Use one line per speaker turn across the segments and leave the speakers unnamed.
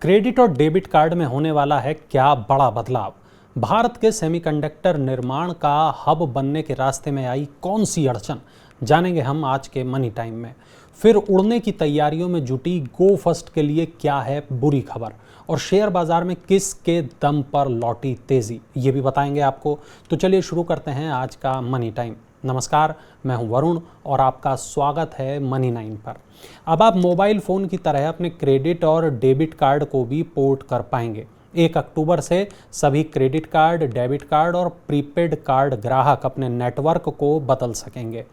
Credit और debit card में होने वाला है क्या बड़ा बदलाव। भारत के सेमीकंडक्टर निर्माण का हब बनने के रास्ते में आई कौन सी अड़चन, जानेंगे हम आज के मनी टाइम में। फिर उड़ने की तैयारियों में जुटी गो फर्स्ट के लिए क्या है बुरी खबर, और शेयर बाजार में किस के दम पर लौटी तेजी, ये भी बताएंगे आपको। तो चलिए शुरू करते हैं आज का मनी टाइम। नमस्कार, मैं हूं वरुण और आपका स्वागत है मनी 9 पर। अब आप मोबाइल फ़ोन की तरह अपने क्रेडिट और डेबिट कार्ड को भी पोर्ट कर पाएंगे। 1 अक्टूबर से सभी क्रेडिट कार्ड, डेबिट कार्ड और प्रीपेड कार्ड ग्राहक अपने नेटवर्क को बदल सकेंगे।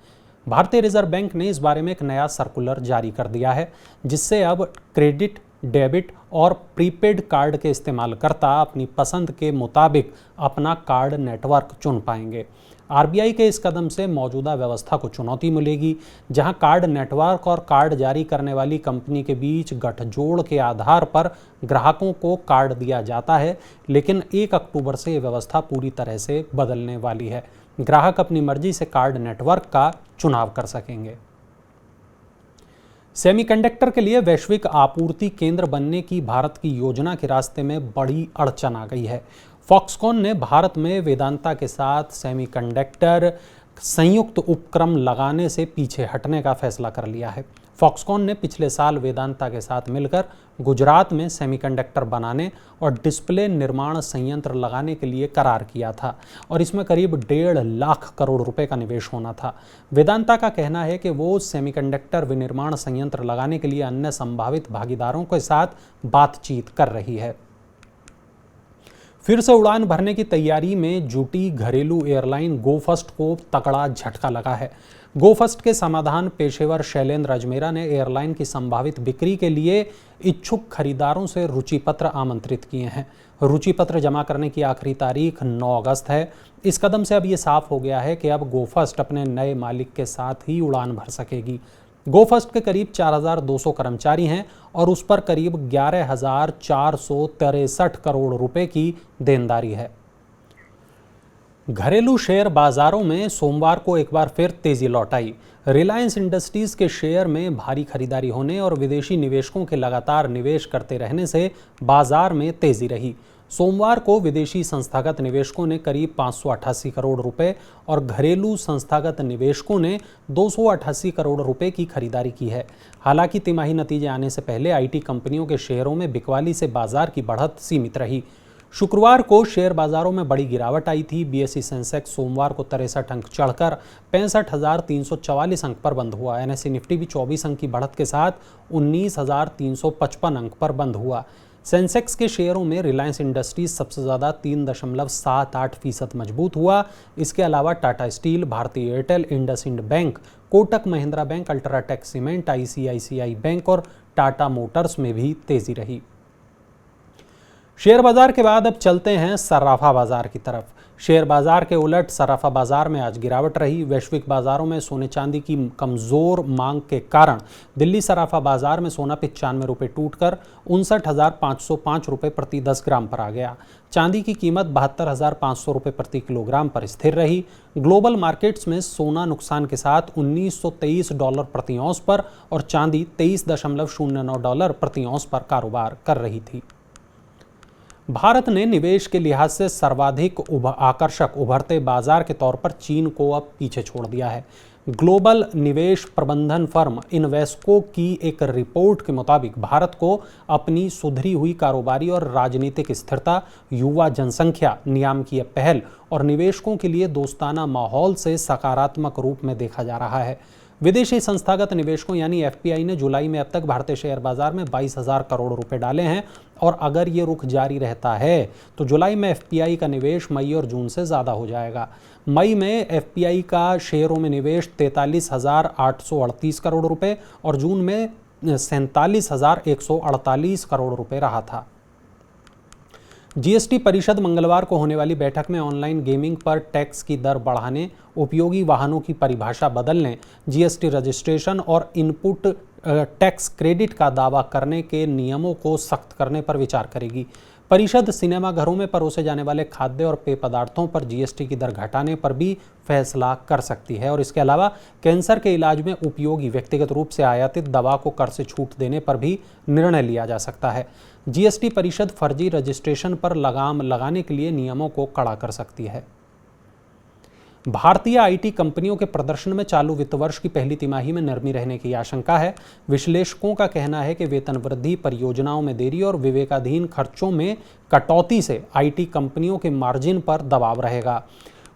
भारतीय रिजर्व बैंक ने इस बारे में एक नया सर्कुलर जारी कर दिया है, जिससे अब क्रेडिट, डेबिट और प्रीपेड कार्ड के इस्तेमालकर्ता अपनी पसंद के मुताबिक अपना कार्ड नेटवर्क चुन पाएंगे। आरबीआई के इस कदम से मौजूदा व्यवस्था को चुनौती मिलेगी, जहां कार्ड नेटवर्क और कार्ड जारी करने वाली कंपनी के बीच गठजोड़ के आधार पर ग्राहकों को कार्ड दिया जाता है। लेकिन 1 अक्टूबर से ये व्यवस्था पूरी तरह से बदलने वाली है। ग्राहक अपनी मर्जी से कार्ड नेटवर्क का चुनाव कर सकेंगे। सेमीकंडक्टर के लिए वैश्विक आपूर्ति केंद्र बनने की भारत की योजना के रास्ते में बड़ी अड़चन आ गई है। फॉक्सकॉन ने भारत में वेदांता के साथ सेमीकंडक्टर संयुक्त उपक्रम लगाने से पीछे हटने का फैसला कर लिया है। फॉक्सकॉन ने पिछले साल वेदांता के साथ मिलकर गुजरात में सेमीकंडक्टर बनाने और डिस्प्ले निर्माण संयंत्र लगाने के लिए करार किया था, और इसमें करीब 1.5 लाख करोड़ रुपए का निवेश होना था। वेदांता का कहना है कि वो सेमीकंडक्टर विनिर्माण संयंत्र लगाने के लिए अन्य संभावित भागीदारों के साथ बातचीत कर रही है। फिर से उड़ान भरने की तैयारी में जुटी घरेलू एयरलाइन गो फर्स्ट को तगड़ा झटका लगा है। गो फर्स्ट के समाधान पेशेवर शैलेंद्र अजमेरा ने एयरलाइन की संभावित बिक्री के लिए इच्छुक खरीदारों से रुचि पत्र आमंत्रित किए हैं। रुचि पत्र जमा करने की आखिरी तारीख 9 अगस्त है। इस कदम से अब ये साफ हो गया है कि अब गो फर्स्ट अपने नए मालिक के साथ ही उड़ान भर सकेगी। गो फर्स्ट के करीब 4,200 कर्मचारी हैं और उस पर करीब 11,463 करोड़ रुपए की देनदारी है। घरेलू शेयर बाजारों में सोमवार को एक बार फिर तेजी लौट आई। रिलायंस इंडस्ट्रीज के शेयर में भारी खरीदारी होने और विदेशी निवेशकों के लगातार निवेश करते रहने से बाजार में तेजी रही। सोमवार को विदेशी संस्थागत निवेशकों ने करीब 588 करोड़ रुपए और घरेलू संस्थागत निवेशकों ने 288 करोड़ रुपए की खरीदारी की है। हालांकि तिमाही नतीजे आने से पहले आईटी कंपनियों के शेयरों में बिकवाली से बाजार की बढ़त सीमित रही। शुक्रवार को शेयर बाजारों में बड़ी गिरावट आई थी। बीएसई सेंसेक्स सोमवार को 63 अंक चढ़कर 65,344 अंक पर बंद हुआ। एनएसई निफ्टी भी 24 अंक की बढ़त के साथ 19,355 अंक पर बंद हुआ। सेंसेक्स के शेयरों में रिलायंस इंडस्ट्रीज सबसे ज़्यादा 3.78% मजबूत हुआ। इसके अलावा टाटा स्टील, भारतीय Airtel, IndusInd bank, Kotak Mahindra bank, UltraTech cement, ICICI bank और टाटा मोटर्स में भी तेजी रही। शेयर बाजार के बाद अब चलते हैं सराफा बाजार की तरफ। शेयर बाजार के उलट सराफा बाजार में आज गिरावट रही। वैश्विक बाजारों में सोने चांदी की कमजोर मांग के कारण दिल्ली सराफा बाजार में सोना 95 रुपये टूटकर 59,505 रुपये प्रति 10 ग्राम पर आ गया। चांदी की कीमत 72,500 रुपये प्रति किलोग्राम पर स्थिर रही। ग्लोबल मार्केट्स में सोना नुकसान के साथ $1923 प्रति औंस पर और चांदी $23.09 प्रति औंस पर कारोबार कर रही थी। भारत ने निवेश के लिहाज से सर्वाधिक आकर्षक उभरते बाजार के तौर पर चीन को अब पीछे छोड़ दिया है। ग्लोबल निवेश प्रबंधन फर्म इन्वेस्को की एक रिपोर्ट के मुताबिक भारत को अपनी सुधरी हुई कारोबारी और राजनीतिक स्थिरता, युवा जनसंख्या, नियामकीय पहल और निवेशकों के लिए दोस्ताना माहौल से सकारात्मक रूप में देखा जा रहा है। विदेशी संस्थागत निवेशकों यानी एफपीआई ने जुलाई में अब तक भारतीय शेयर बाजार में 22,000 करोड़ रुपए डाले हैं, और अगर ये रुख जारी रहता है तो जुलाई में एफपीआई का निवेश मई और जून से ज़्यादा हो जाएगा। मई में एफपीआई का शेयरों में निवेश 43,838 करोड़ रुपए और जून में 47,148 करोड़ रुपए रहा था। जीएसटी परिषद मंगलवार को होने वाली बैठक में ऑनलाइन गेमिंग पर टैक्स की दर बढ़ाने, उपयोगी वाहनों की परिभाषा बदलने, जीएसटी रजिस्ट्रेशन और इनपुट टैक्स क्रेडिट का दावा करने के नियमों को सख्त करने पर विचार करेगी। परिषद सिनेमाघरों में परोसे जाने वाले खाद्य और पेय पदार्थों पर जीएसटी की दर घटाने पर भी फैसला कर सकती है और इसके अलावा कैंसर के इलाज में उपयोगी व्यक्तिगत रूप से आयातित दवा को कर से छूट देने पर भी निर्णय लिया जा सकता है। जीएसटी परिषद फर्जी रजिस्ट्रेशन पर लगाम लगाने के लिए नियमों को कड़ा कर सकती है। भारतीय आईटी कंपनियों के प्रदर्शन में चालू वित्त वर्ष की पहली तिमाही में नरमी रहने की आशंका है। विश्लेषकों का कहना है कि वेतन वृद्धि, परियोजनाओं में देरी और विवेकाधीन खर्चों में कटौती से आईटी कंपनियों के मार्जिन पर दबाव रहेगा।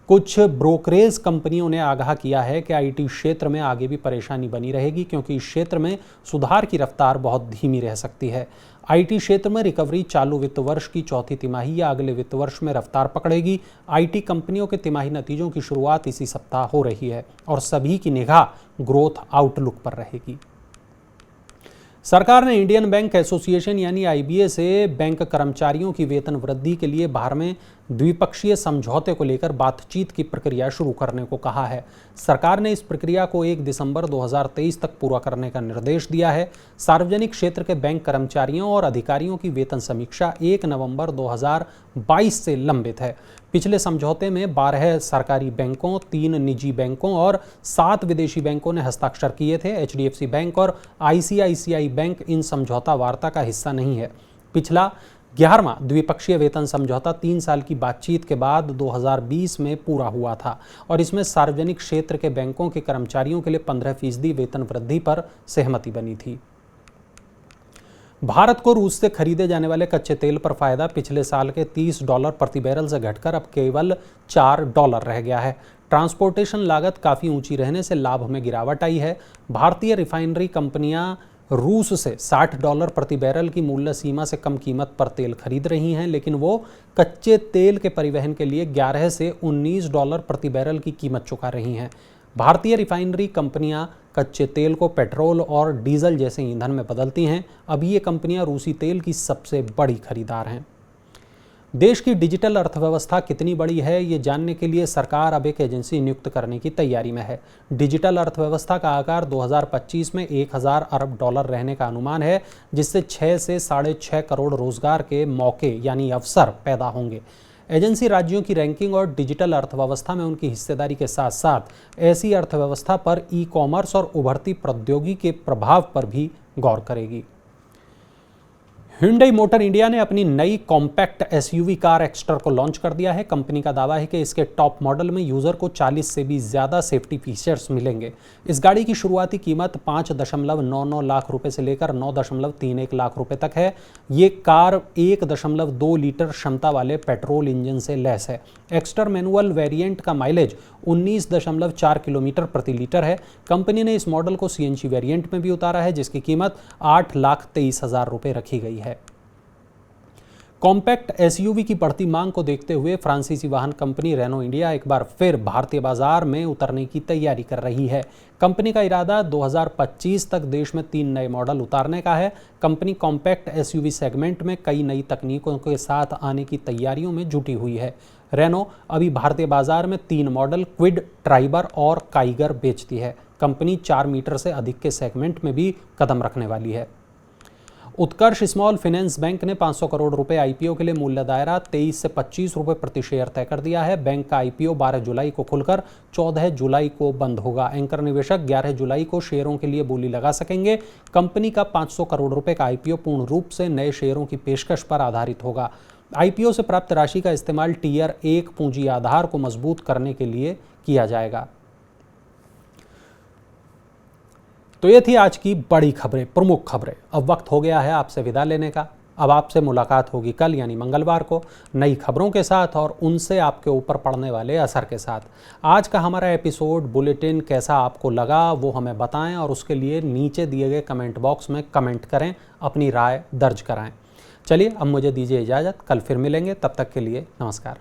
कुछ ब्रोकरेज कंपनियों ने आगाह किया है कि आईटी क्षेत्र में आगे भी परेशानी बनी रहेगी क्योंकि इस क्षेत्र में सुधार की रफ्तार बहुत धीमी रह सकती है। आईटी क्षेत्र में रिकवरी चालू वित्त वर्ष की चौथी तिमाही या अगले वित्त वर्ष में रफ्तार पकड़ेगी। आईटी कंपनियों के तिमाही नतीजों की शुरुआत इसी सप्ताह हो रही है और सभी की निगाह ग्रोथ आउटलुक पर रहेगी। सरकार ने इंडियन बैंक एसोसिएशन यानी आईबीए से बैंक कर्मचारियों की वेतन वृद्धि के लिए बाहर में द्विपक्षीय समझौते को लेकर बातचीत की प्रक्रिया शुरू करने को कहा है। सरकार ने इस प्रक्रिया को 1 दिसंबर 2023 तक पूरा करने का निर्देश दिया है। सार्वजनिक क्षेत्र के बैंक कर्मचारियों और अधिकारियों की वेतन समीक्षा 1 नवंबर 2022 से लंबित है। पिछले समझौते में 12 सरकारी बैंकों, 3 निजी बैंकों और 7 विदेशी बैंकों ने हस्ताक्षर किए थे। एचडीएफसी बैंक और आईसीआईसीआई बैंक इन समझौता वार्ता का हिस्सा नहीं है। पिछला 11वां द्विपक्षीय वेतन समझौता 3 साल की बातचीत के बाद 2020 में पूरा हुआ था और इसमें सार्वजनिक क्षेत्र के बैंकों के कर्मचारियों के लिए 15% वेतन वृद्धि पर सहमति बनी थी। भारत को रूस से खरीदे जाने वाले कच्चे तेल पर फायदा पिछले साल के $30 प्रति बैरल से घटकर अब केवल $4 रह गया है। ट्रांसपोर्टेशन लागत काफ़ी ऊंची रहने से लाभ में गिरावट आई है। भारतीय रिफाइनरी कंपनियां रूस से $60 प्रति बैरल की मूल्य सीमा से कम कीमत पर तेल खरीद रही हैं, लेकिन वो कच्चे तेल के परिवहन के लिए $11 से $19 प्रति बैरल की कीमत चुका रही हैं। भारतीय रिफाइनरी कंपनियां कच्चे तेल को पेट्रोल और डीजल जैसे ईंधन में बदलती हैं। अभी ये कंपनियां रूसी तेल की सबसे बड़ी खरीदार हैं। देश की डिजिटल अर्थव्यवस्था कितनी बड़ी है, ये जानने के लिए सरकार अब एक एजेंसी नियुक्त करने की तैयारी में है। डिजिटल अर्थव्यवस्था का आकार 2025 में $1000 अरब रहने का अनुमान है, जिससे 6 से 6.5 करोड़ रोजगार के मौके यानी अवसर पैदा होंगे। एजेंसी राज्यों की रैंकिंग और डिजिटल अर्थव्यवस्था में उनकी हिस्सेदारी के साथ साथ ऐसी अर्थव्यवस्था पर ई कॉमर्स और उभरती प्रौद्योगिकी के प्रभाव पर भी गौर करेगी। Hyundai मोटर इंडिया ने अपनी नई कॉम्पैक्ट एसयूवी कार एक्स्टर को लॉन्च कर दिया है। कंपनी का दावा है कि इसके टॉप मॉडल में यूजर को 40 से भी ज्यादा सेफ्टी फीचर्स मिलेंगे। इस गाड़ी की शुरुआती कीमत 5.99 लाख रुपए से लेकर 9.31 लाख रुपए तक है। ये कार 1.2 लीटर क्षमता वाले पेट्रोल इंजन से लैस है। एक्स्टर मैनुअल वेरिएंट का माइलेज 19.4 किलोमीटर प्रति लीटर है। कंपनी ने इस मॉडल को सीएनजी वेरिएंट में भी उतारा है, जिसकी कीमत 8,23,000 रुपए रखी गई है। कॉम्पैक्ट एसयूवी की बढ़ती मांग को देखते हुए फ्रांसीसी वाहन कंपनी रेनो इंडिया एक बार फिर भारतीय बाजार में उतरने की तैयारी कर रही है। कंपनी का इरादा 2025 तक देश में 3 नए मॉडल उतारने का है। कंपनी कॉम्पैक्ट एसयूवी सेगमेंट में कई नई तकनीकों के साथ आने की तैयारियों में जुटी हुई है। रेनो अभी भारतीय बाजार में 3 मॉडल क्विड, ट्राइबर और काइगर बेचती है। कंपनी 4 मीटर से अधिक के सेगमेंट में भी कदम रखने वाली है। उत्कर्ष स्मॉल फाइनेंस बैंक ने 500 करोड़ रुपए आईपीओ के लिए मूल्य दायरा 23 से 25 रुपए प्रति शेयर तय कर दिया है। बैंक का आईपीओ 12 जुलाई को खुलकर 14 जुलाई को बंद होगा। एंकर निवेशक 11 जुलाई को शेयरों के लिए बोली लगा सकेंगे। कंपनी का 500 करोड़ रुपए का आईपीओ पूर्ण रूप से नए शेयरों की पेशकश पर आधारित होगा। आईपीओ से प्राप्त राशि का इस्तेमाल टियर 1 पूंजी आधार को मजबूत करने के लिए किया जाएगा। तो ये थी आज की बड़ी खबरें, प्रमुख खबरें। अब वक्त हो गया है आपसे विदा लेने का। अब आपसे मुलाकात होगी कल यानी मंगलवार को नई खबरों के साथ और उनसे आपके ऊपर पड़ने वाले असर के साथ। आज का हमारा एपिसोड बुलेटिन कैसा आपको लगा वो हमें बताएं और उसके लिए नीचे दिए गए कमेंट बॉक्स में कमेंट करें, अपनी राय दर्ज कराएं। चलिए अब मुझे दीजिए इजाज़त, कल फिर मिलेंगे, तब तक के लिए नमस्कार।